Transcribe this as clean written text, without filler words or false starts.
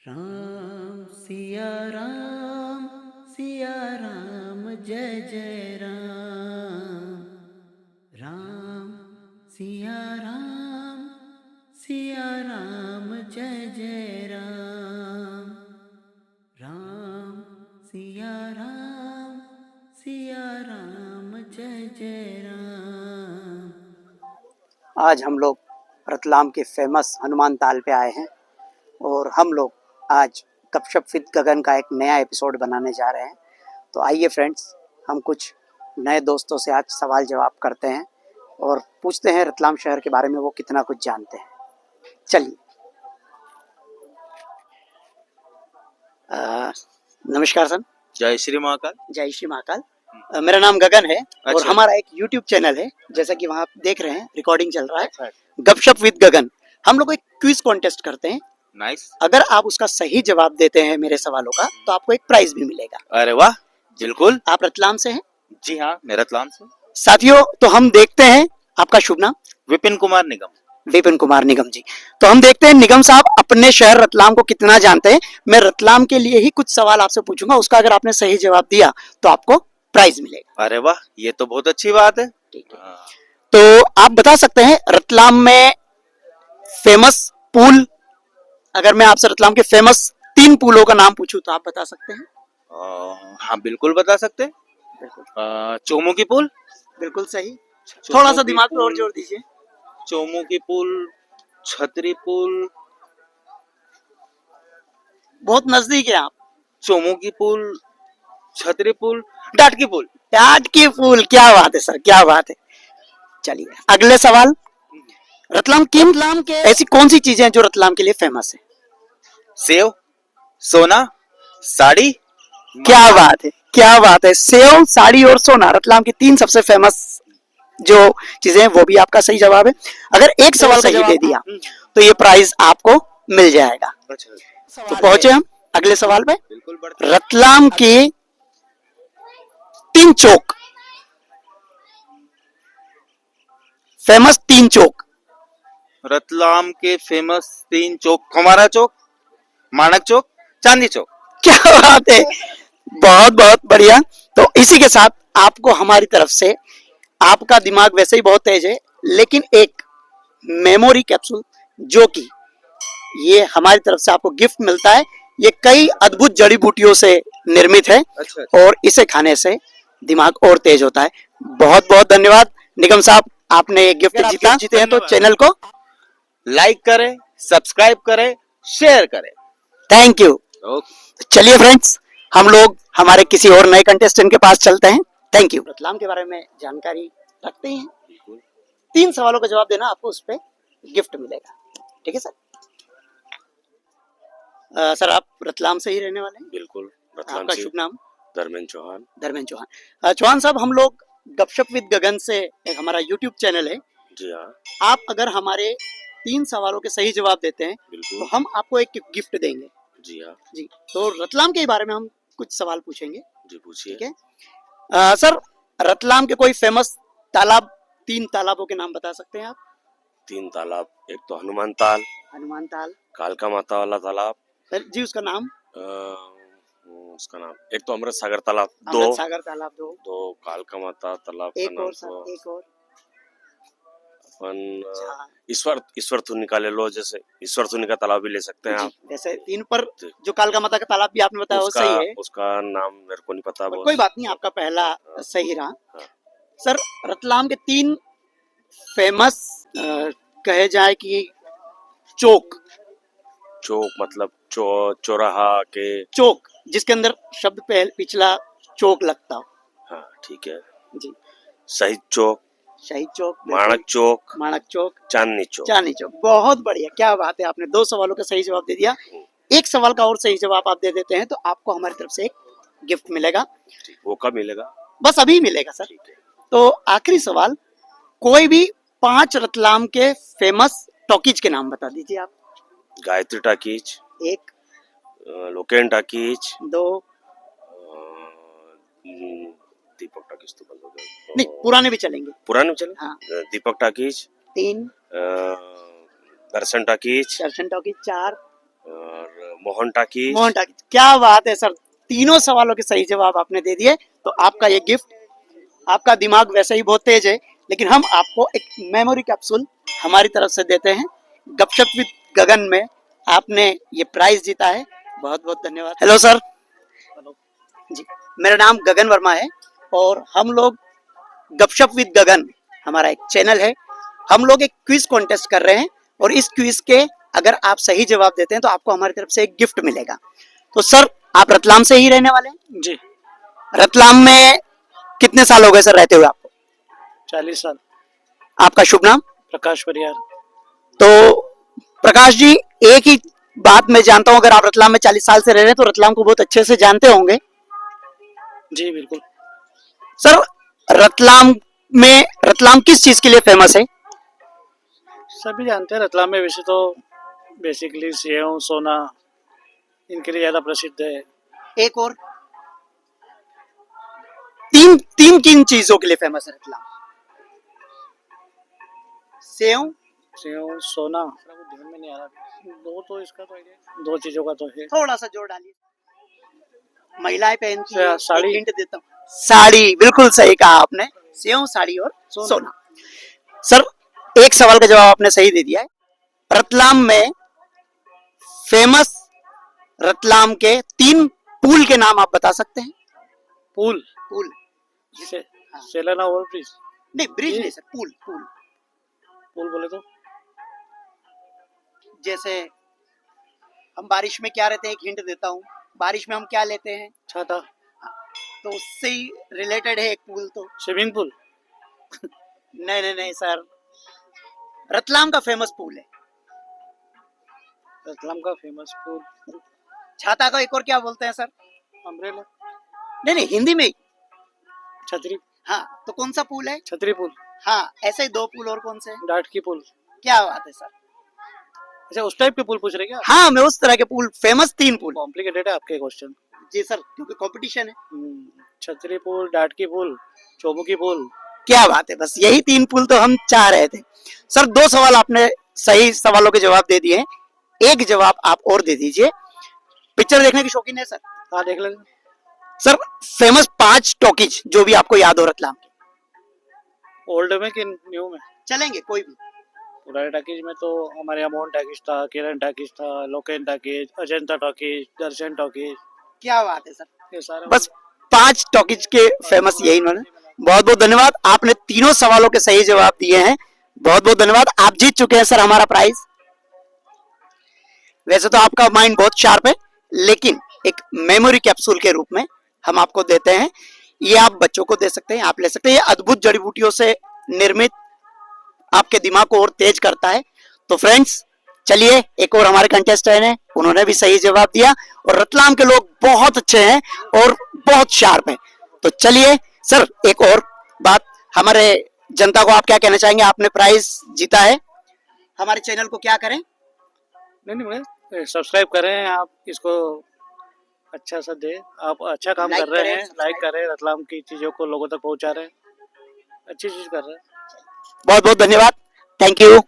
राम सिया राम जय जय राम। राम सिया राम जय जय राम। राम सिया राम जय जय राम। आज हम लोग रतलाम के फेमस हनुमान ताल पे आए हैं और हम लोग आज गपशप विद गगन का एक नया एपिसोड बनाने जा रहे हैं। तो आइए फ्रेंड्स, हम कुछ नए दोस्तों से आज सवाल जवाब करते हैं और पूछते हैं रतलाम शहर के बारे में वो कितना कुछ जानते हैं। चलिए। नमस्कार सर। जय श्री महाकाल। जय श्री महाकाल। मेरा नाम गगन है और अच्छा। हमारा एक YouTube चैनल है, जैसा कि वहाँ आप देख रहे हैं रिकॉर्डिंग चल रहा है। अच्छा। गपशप विद गगन। हम लोग एक क्विज कॉन्टेस्ट करते हैं। नाइस। अगर आप उसका सही जवाब देते हैं मेरे सवालों का तो आपको एक प्राइज भी मिलेगा। अरे वाह, बिल्कुल। आप रतलाम से हैं? जी हाँ, मैं रतलाम से। साथियों, तो हम देखते हैं, आपका शुभ नाम? विपिन कुमार निगम। विपिन कुमार निगम जी। तो हम देखते हैं निगम साहब अपने शहर रतलाम को कितना जानते हैं। मैं रतलाम के लिए ही कुछ सवाल आपसे पूछूंगा, उसका अगर आपने सही जवाब दिया तो आपको प्राइज मिलेगा। अरे वाह, ये तो बहुत अच्छी बात है। ठीक है। तो आप बता सकते हैं रतलाम में फेमस पूल, अगर मैं आपसे रतलाम के फेमस 3 पुलों का नाम पूछूं तो आप बता सकते हैं? हाँ, बिल्कुल बता सकते हैं। बिल्कुल। चौमुखी पुल। बिल्कुल सही। थोड़ा सा दिमाग पे और जोर दीजिए। चौमुखी पुल, छतरी पुल। बहुत नजदीक है आप। चौमुखी पुल, छतरी पुल, डाटकी पुल। टाटकी पुल, क्या बात है सर, क्या बात है। चलिए अगले सवाल। रतलाम के ऐसी कौन सी चीजें हैं जो रतलाम के लिए फेमस है? सेव, सोना, साड़ी। क्या बात है, क्या बात है। सेव, साड़ी और सोना रतलाम की 3 सबसे फेमस जो चीजें हैं, वो भी आपका सही जवाब है। अगर एक सवाल सही दे दिया तो ये प्राइज आपको मिल जाएगा। अच्छा। तो पहुंचे हम अगले सवाल पे। बिल्कुल बढ़ते। रतलाम के 3 चौक, फेमस 3 चौक। रतलाम के फेमस 3 चौक: खमारा चौक, माणक चौक, चांदनी चौक। क्या बात है, बहुत बहुत बढ़िया। तो इसी के साथ आपको हमारी तरफ से, आपका दिमाग वैसे ही बहुत तेज है, लेकिन एक मेमोरी कैप्सूल जो कि ये हमारी तरफ से आपको गिफ्ट मिलता है। ये कई अद्भुत जड़ी बूटियों से निर्मित है। अच्छा। और इसे खाने से दिमाग और तेज होता है। बहुत बहुत धन्यवाद निगम साहब, आपने ये गिफ्ट जीते हैं तो चैनल को लाइक करें, सब्सक्राइब करें, शेयर करें। Thank you. ओके। चलिए फ्रेंड्स, हम लोग हमारे किसी और नए कंटेस्टेंट के पास चलते हैं। Thank you. रतलाम के बारे में जानकारी रखते हैं, 3 सवालों का जवाब देना, आपको उस पर गिफ्ट मिलेगा। ठीक है सर। सर आप रतलाम से ही रहने वाले हैं? बिल्कुल, रतलाम आपका से। शुभ नाम? धर्मेंद्र चौहान। धर्मेंद्र चौहान। चौहान साहब, हम लोग गपशप विद गगन से, एक हमारा यूट्यूब चैनल है। जी हाँ, आप अगर हमारे 3 सवालों के सही जवाब देते हैं तो बिल्कुल। हम आपको एक गिफ्ट देंगे। जी हाँ, जी। तो रतलाम के बारे में हम कुछ सवाल पूछेंगे। जी पूछिए। ठीक है। सर, रतलाम के कोई फेमस तालाब, 3 तालाबों के नाम बता सकते हैं आप? 3 तालाब, एक तो हनुमान ताल, हनुमान ताल। कालका माता वाला तालाब। जी, उसका नाम? उसका नाम, एक तो अमृत सागर तालाब, 2 अमृत सागर तालाब, 2। कालका माता तालाब का एक नाम और तो सर, एक और। अपन ईश्वर थुनी का ले लो, जैसे ईश्वर थुनी का तालाब भी ले सकते हैं आप। वैसे 3 पर जो कालका माता का तालाब भी आपने बताया वो सही है। उसका नाम मेरे को नहीं पता। कोई बात नहीं, आपका पहला सही रहा। सर, रतलाम के 3 फेमस कहे जाए कि चौक मतलब चौराहा के चौक जिसके अंदर शब्द पिछला चौक लगता हो। हाँ, ठीक है जी। शहीद चौक, शहीद चौक, माणक चौक, चांदनी चौक। चांदनी चौक। बहुत बढ़िया, क्या बात है, आपने 2 सवालों का सही जवाब दे दिया। एक सवाल का और सही जवाब आप दे देते हैं तो आपको हमारी तरफ से एक गिफ्ट मिलेगा। वो कब मिलेगा? बस अभी मिलेगा सर। तो आखिरी सवाल, कोई भी 5 रतलाम के फेमस टॉकीज के नाम बता दीजिए आप। गायत्री टाकीज, 1, लोकेन टाकीज, 2, दीपक टाकीज तो बंद हो गया। नहीं, पुराने भी चलेंगे। पुराने भी चले? हाँ। दीपक टाकीज, 3, दर्शन टाकीज, दर्शन टॉकीज 4, और मोहन टाकी। मोहन टाकी। क्या बात है सर, तीनों सवालों के सही जवाब आपने दे दिए। तो आपका ये गिफ्ट, आपका दिमाग वैसे ही बहुत तेज है, लेकिन हम आपको एक मेमोरी कैप्सूल हमारी तरफ से देते हैं। गपशप विद गगन में आपने ये प्राइज जीता है, बहुत बहुत धन्यवाद। Hello sir. हेलो जी, मेरा नाम गगन वर्मा है और हम लोग गपशप विद गगन हमारा एक चैनल है। हम लोग एक क्विज कॉन्टेस्ट कर रहे हैं और इस क्विज के अगर आप सही जवाब देते हैं तो आपको हमारी तरफ से एक गिफ्ट मिलेगा। तो सर, आप रतलाम से ही रहने वाले हैं? जी, रतलाम में कितने साल हो गए सर रहते हुए आपको? 40 साल। आपका शुभ नाम? प्रकाश परियार। तो प्रकाश जी, एक ही बात मैं जानता हूं, अगर आप रतलाम में 40 साल से रह रहे हैं तो रतलाम को बहुत अच्छे से जानते होंगे। जी बिल्कुल। सर, रतलाम किस चीज के लिए फेमस है? सभी जानते हैं रतलाम में वैसे तो बेसिकली सेव सोना इनके लिए ज्यादा प्रसिद्ध है। एक और तीन तीन किन चीजों के लिए फेमस है रतलाम? सेव, सेव सोना ध्यान में नहीं आ रहा, दो तो इसका तो है, दो चीजों का तो है। थोड़ा सा जोर डालिए। महिलाएं पहनती हैं, साड़ी। एक हिंट देता हूँ। साड़ी, बिल्कुल सही कहा आपने। सेव, साड़ी और सोना। सर, एक सवाल का जवाब आपने सही दे दिया है। रतलाम में फेमस रतलाम के 3 पुल के नाम आप बता सकते हैं? पुल पुल से सेलाना ओवर ब्रिज। नहीं, ब्रिज नहीं सर, पुल पुल। पुल बोले तो जैसे हम बारिश में क्या रहते हैं, एक हिंट देता हूँ। बारिश में हम क्या लेते हैं? छाता। तो उससे ही रिलेटेड है एक पुल। तो स्विमिंग पूल। नहीं नहीं नहीं सर, रतलाम का फेमस पुल है। रतलाम का फेमस पुल। छाता को एक और क्या बोलते हैं सर? अम्ब्रेला। नहीं नहीं, हिंदी में ही। छतरी। हाँ, तो कौन सा पुल है? छतरी पुल। हाँ, ऐसे ही 2 पुल और कौन से? डाट की पुल। क्या बात है सर। अच्छा, उस टाइप के पुल पूछ रहे क्या? हाँ, मैं उस तरह के पुल, फेमस 3 पुल। कॉम्प्लिकेटेड है आपके क्वेश्चन। जी सर, क्योंकि कंपटीशन है। छतरी पुल, डाट की पुल, चौमुखी पुल। क्या बात है, बस यही 3 पुल तो हम चाह रहे थे। सर, 2 सवाल आपने सही सवालों के जवाब दे दिए हैं, एक जवाब आप और दे दीजिए। पिक्चर देखने की शौकीन है सर? हाँ देख लेंगे। सर, फेमस 5 टॉकीज जो भी आपको याद हो रतलाम की। ओल्ड में कि न्यू में? चलेंगे कोई भी। पुराने टॉकीज में तो हमारे यहाँ मोहन टॉकीज था, किरण टॉकीज था, लोकेन टॉकीज, अजंता टॉकीज, दर्शन टॉकीज। क्या बात है सर, ये सारे बस 5 टॉकीज के फेमस यही इन्होंने। बहुत बहुत धन्यवाद, आपने तीनों सवालों के सही जवाब दिए हैं। बहुत बहुत धन्यवाद, आप जीत चुके हैं सर हमारा प्राइज। वैसे तो आपका माइंड बहुत शार्प है, लेकिन एक मेमोरी कैप्सूल के रूप में हम आपको देते हैं। ये आप बच्चों को दे सकते हैं, आप ले सकते हैं। ये अद्भुत जड़ी बूटियों से निर्मित आपके दिमाग को और तेज करता है। तो फ्रेंड्स, चलिए, एक और हमारे कंटेस्टेंट हैं, उन्होंने भी सही जवाब दिया और रतलाम के लोग बहुत अच्छे हैं और बहुत शार्प हैं। तो चलिए सर, एक और बात, हमारे जनता को आप क्या कहना चाहेंगे? आपने प्राइज जीता है, हमारे चैनल को क्या करें? नहीं सब्सक्राइब करें आप इसको, अच्छा सा दे, आप अच्छा काम लाइक कर रहे करें, हैं, लाइक करें, रतलाम की चीजों को लोगों तक पहुंचा रहे हैं, अच्छी चीज कर रहे हैं। बहुत बहुत धन्यवाद, थैंक यू।